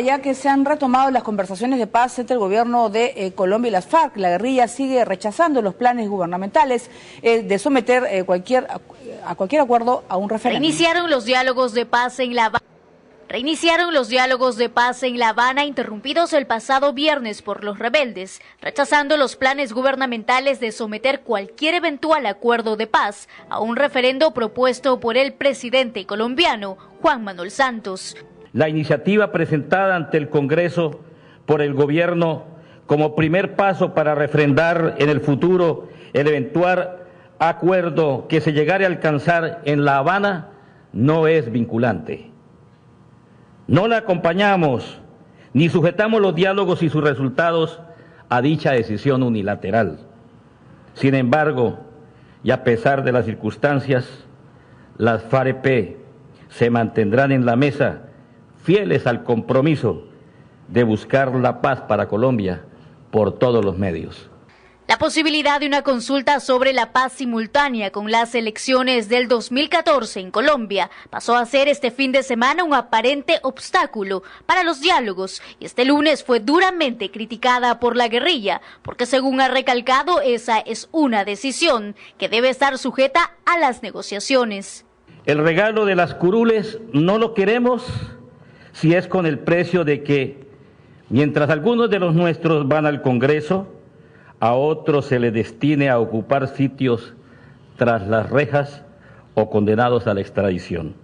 Ya que se han retomado las conversaciones de paz entre el gobierno de Colombia y las FARC, la guerrilla sigue rechazando los planes gubernamentales de someter a cualquier acuerdo a un referéndum. Reiniciaron los diálogos de paz en La Habana, interrumpidos el pasado viernes por los rebeldes, rechazando los planes gubernamentales de someter cualquier eventual acuerdo de paz a un referendo propuesto por el presidente colombiano, Juan Manuel Santos. La iniciativa presentada ante el Congreso por el gobierno como primer paso para refrendar en el futuro el eventual acuerdo que se llegare a alcanzar en La Habana no es vinculante. No la acompañamos ni sujetamos los diálogos y sus resultados a dicha decisión unilateral. Sin embargo, y a pesar de las circunstancias, las FARC-EP se mantendrán en la mesa fieles al compromiso de buscar la paz para Colombia por todos los medios. La posibilidad de una consulta sobre la paz simultánea con las elecciones del 2014 en Colombia pasó a ser este fin de semana un aparente obstáculo para los diálogos y este lunes fue duramente criticada por la guerrilla porque, según ha recalcado, esa es una decisión que debe estar sujeta a las negociaciones. El regalo de las curules no lo queremos si es con el precio de que, mientras algunos de los nuestros van al Congreso, a otros se les destine a ocupar sitios tras las rejas o condenados a la extradición.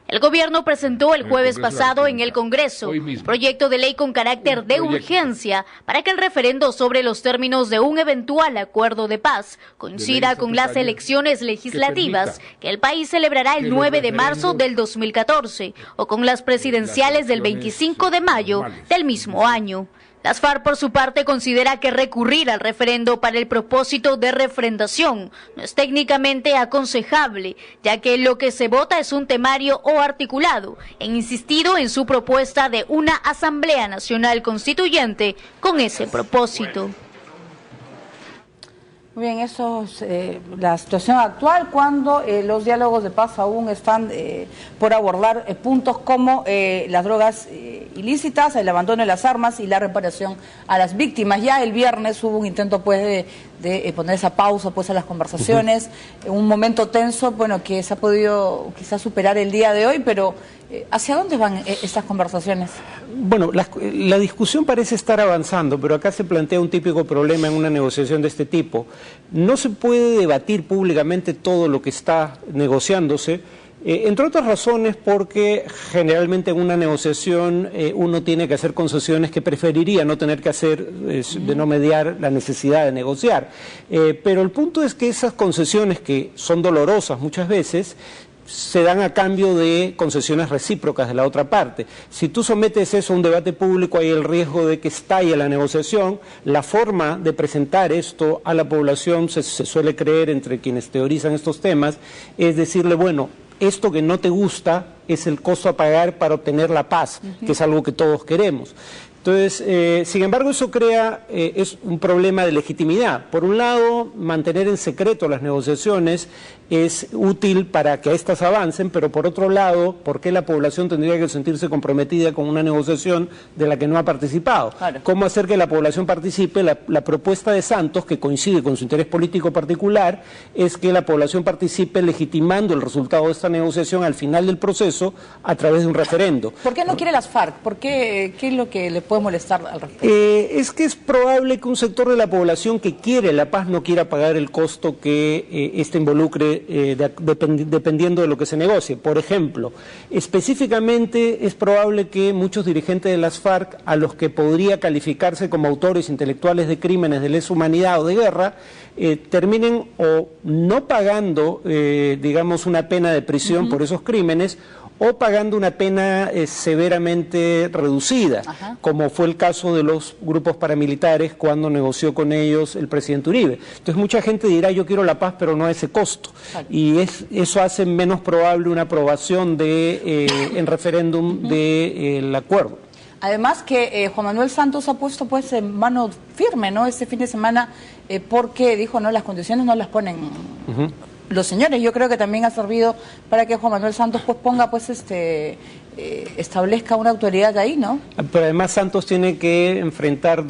El gobierno presentó el jueves pasado en el Congreso un proyecto de ley con carácter de urgencia para que el referendo sobre los términos de un eventual acuerdo de paz coincida con las elecciones legislativas que el país celebrará el 9 de marzo del 2014 o con las presidenciales del 25 de mayo del mismo año. Las FARC, por su parte, considera que recurrir al referendo para el propósito de refrendación no es técnicamente aconsejable, ya que lo que se vota es un temario o articulado, e insistido en su propuesta de una Asamblea Nacional Constituyente con ese propósito. Muy bien, eso es la situación actual cuando los diálogos de paz aún están por abordar puntos como las drogas ilícitas, el abandono de las armas y la reparación a las víctimas. Ya el viernes hubo un intento pues de poner esa pausa pues a las conversaciones, un momento tenso, bueno, que se ha podido quizás superar el día de hoy, pero ¿hacia dónde van estas conversaciones? Bueno, la discusión parece estar avanzando, pero acá se plantea un típico problema en una negociación de este tipo. No se puede debatir públicamente todo lo que está negociándose, entre otras razones porque generalmente en una negociación uno tiene que hacer concesiones que preferiría no tener que hacer, de no mediar la necesidad de negociar. Pero el punto es que esas concesiones, que son dolorosas muchas veces, se dan a cambio de concesiones recíprocas de la otra parte. Si tú sometes eso a un debate público, hay el riesgo de que estalle la negociación. La forma de presentar esto a la población, se suele creer entre quienes teorizan estos temas, es decirle, bueno, esto que no te gusta es el costo a pagar para obtener la paz, que es algo que todos queremos. Entonces, sin embargo, eso crea es un problema de legitimidad. Por un lado, mantener en secreto las negociaciones es útil para que éstas avancen, pero por otro lado, ¿por qué la población tendría que sentirse comprometida con una negociación de la que no ha participado? Claro. ¿Cómo hacer que la población participe? La propuesta de Santos, que coincide con su interés político particular, es que la población participe legitimando el resultado de esta negociación al final del proceso a través de un referendo. ¿Por qué no quiere las FARC? ¿Qué es lo que le puede molestar al respecto? Es que es probable que un sector de la población que quiere la paz no quiera pagar el costo que éste involucre dependiendo de lo que se negocie. Por ejemplo, específicamente es probable que muchos dirigentes de las FARC, a los que podría calificarse como autores intelectuales de crímenes de lesa humanidad o de guerra, terminen o no pagando, digamos, una pena de prisión por esos crímenes, o pagando una pena severamente reducida, como fue el caso de los grupos paramilitares cuando negoció con ellos el presidente Uribe. Entonces mucha gente dirá, yo quiero la paz, pero no a ese costo. Y eso hace menos probable una aprobación en referéndum del acuerdo. Además que Juan Manuel Santos ha puesto pues en mano firme, ¿no?, este fin de semana, porque dijo, no, las condiciones no las ponen los señores. Yo creo que también ha servido para que Juan Manuel Santos pues ponga pues establezca una autoridad ahí, ¿no? Pero además Santos tiene que enfrentar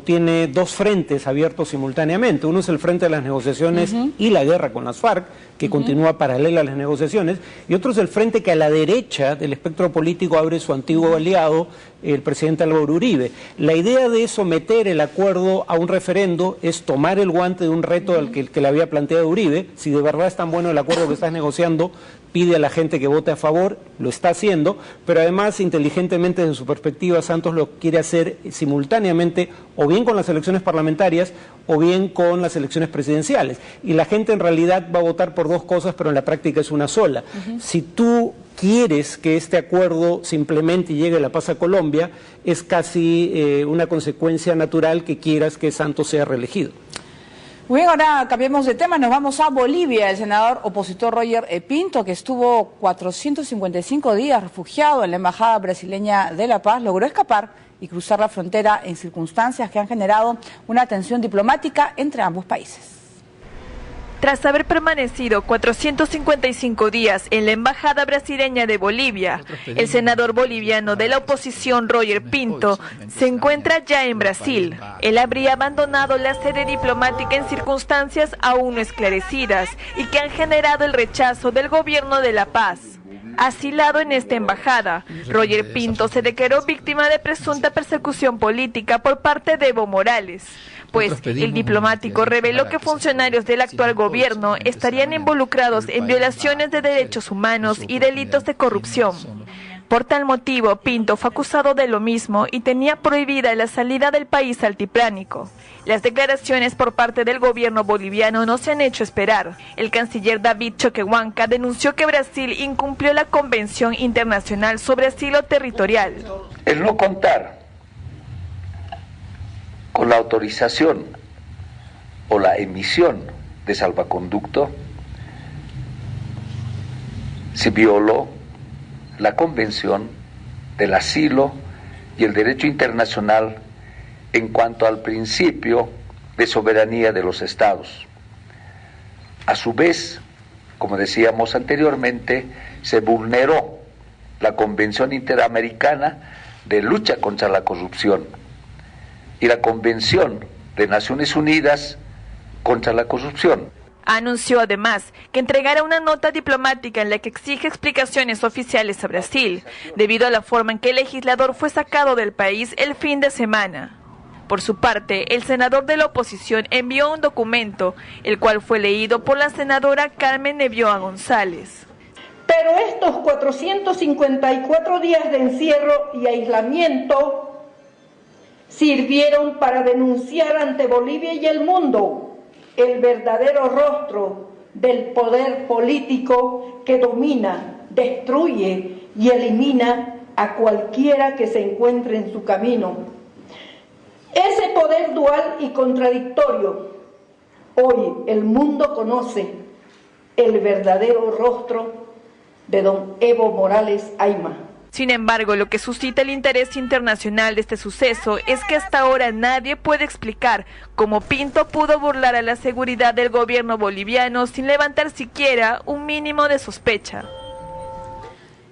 tiene dos frentes abiertos simultáneamente. Uno es el frente de las negociaciones y la guerra con las FARC, que continúa paralela a las negociaciones, y otro es el frente que a la derecha del espectro político abre su antiguo aliado, el presidente Álvaro Uribe. La idea de someter el acuerdo a un referendo es tomar el guante de un reto al que le había planteado Uribe. Si de verdad es tan bueno el acuerdo que estás negociando, pide a la gente que vote a favor, lo está haciendo, pero además inteligentemente desde su perspectiva Santos lo quiere hacer simultáneamente o bien con las elecciones parlamentarias o bien con las elecciones presidenciales, y la gente en realidad va a votar por dos cosas, pero en la práctica es una sola. Si tú quieres que este acuerdo se implemente y llegue la paz a Colombia, es casi una consecuencia natural que quieras que Santos sea reelegido. Muy bien, ahora cambiemos de tema, nos vamos a Bolivia. El senador opositor Roger Pinto, que estuvo 455 días refugiado en la Embajada Brasileña de La Paz, logró escapar y cruzar la frontera en circunstancias que han generado una tensión diplomática entre ambos países. Tras haber permanecido 455 días en la Embajada Brasileña de Bolivia, el senador boliviano de la oposición Roger Pinto se encuentra ya en Brasil. Él habría abandonado la sede diplomática en circunstancias aún no esclarecidas y que han generado el rechazo del gobierno de La Paz. Asilado en esta embajada, Roger Pinto se declaró víctima de presunta persecución política por parte de Evo Morales, pues el diplomático reveló que funcionarios del actual gobierno estarían involucrados en violaciones de derechos humanos y delitos de corrupción. Por tal motivo, Pinto fue acusado de lo mismo y tenía prohibida la salida del país altiplánico. Las declaraciones por parte del gobierno boliviano no se han hecho esperar. El canciller David Choquehuanca denunció que Brasil incumplió la Convención Internacional sobre Asilo Territorial. El no contar con la autorización o la emisión de salvaconducto se violó la Convención del Asilo y el derecho internacional en cuanto al principio de soberanía de los estados. A su vez, como decíamos anteriormente, se vulneró la Convención Interamericana de Lucha contra la Corrupción y la Convención de Naciones Unidas contra la Corrupción. Anunció además que entregará una nota diplomática en la que exige explicaciones oficiales a Brasil, debido a la forma en que el legislador fue sacado del país el fin de semana. Por su parte, el senador de la oposición envió un documento, el cual fue leído por la senadora Carmen Nebioa González. Pero estos 454 días de encierro y aislamiento sirvieron para denunciar ante Bolivia y el mundo el verdadero rostro del poder político que domina, destruye y elimina a cualquiera que se encuentre en su camino. Ese poder dual y contradictorio, hoy el mundo conoce el verdadero rostro de don Evo Morales Ayma. Sin embargo, lo que suscita el interés internacional de este suceso es que hasta ahora nadie puede explicar cómo Pinto pudo burlar a la seguridad del gobierno boliviano sin levantar siquiera un mínimo de sospecha.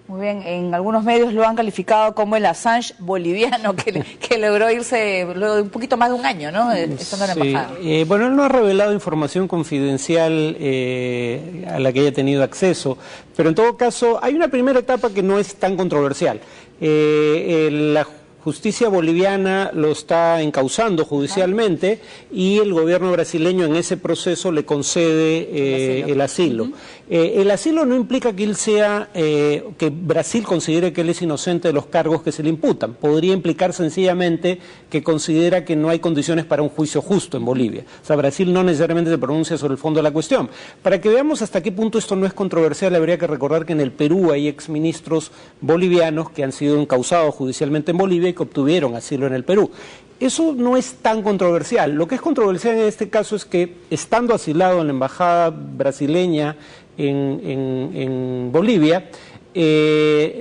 Muy bien, en algunos medios lo han calificado como el Assange boliviano, que logró irse luego de un poquito más de un año, ¿no? Estando en la embajada. Bueno, él no ha revelado información confidencial a la que haya tenido acceso, pero en todo caso hay una primera etapa que no es tan controversial. La justicia boliviana lo está encausando judicialmente y el gobierno brasileño en ese proceso le concede el asilo. El asilo no implica que él que Brasil considere que él es inocente de los cargos que se le imputan. Podría implicar sencillamente que considera que no hay condiciones para un juicio justo en Bolivia. O sea, Brasil no necesariamente se pronuncia sobre el fondo de la cuestión. Para que veamos hasta qué punto esto no es controversial, habría que recordar que en el Perú hay exministros bolivianos que han sido encausados judicialmente en Bolivia y que obtuvieron asilo en el Perú. Eso no es tan controversial. Lo que es controversial en este caso es que, estando asilado en la embajada brasileña en Bolivia,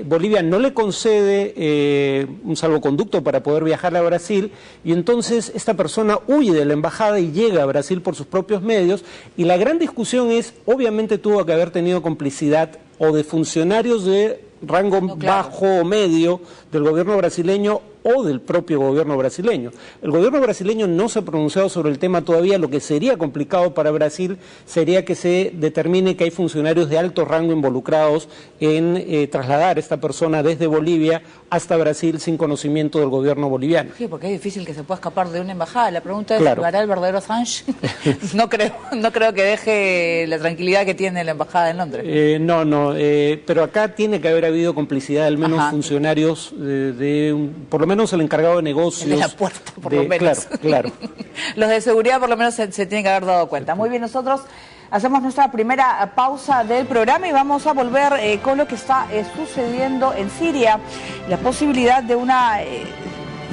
Bolivia no le concede un salvoconducto para poder viajar a Brasil, y entonces esta persona huye de la embajada y llega a Brasil por sus propios medios, y la gran discusión es, obviamente tuvo que haber tenido complicidad o de funcionarios de rango bajo o medio del gobierno brasileño o del propio gobierno brasileño. El gobierno brasileño no se ha pronunciado sobre el tema todavía. Lo que sería complicado para Brasil sería que se determine que hay funcionarios de alto rango involucrados en trasladar a esta persona desde Bolivia hasta Brasil sin conocimiento del gobierno boliviano. Sí, porque es difícil que se pueda escapar de una embajada. La pregunta es, claro, ¿lo hará el verdadero Assange? No creo que deje la tranquilidad que tiene la embajada en Londres. Pero acá tiene que haber habido complicidad, al menos funcionarios por lo menos el encargado de negocios. El de la puerta, por lo menos. Claro. Los de seguridad por lo menos se tienen que haber dado cuenta. Muy bien, nosotros hacemos nuestra primera pausa del programa y vamos a volver con lo que está sucediendo en Siria. La posibilidad de una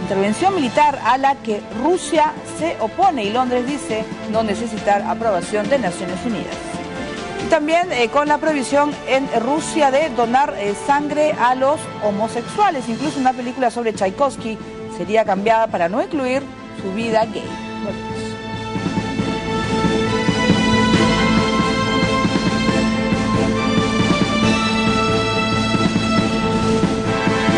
intervención militar a la que Rusia se opone y Londres dice no necesitar aprobación de Naciones Unidas. También con la prohibición en Rusia de donar sangre a los homosexuales. Incluso una película sobre Tchaikovsky sería cambiada para no incluir su vida gay. Bueno.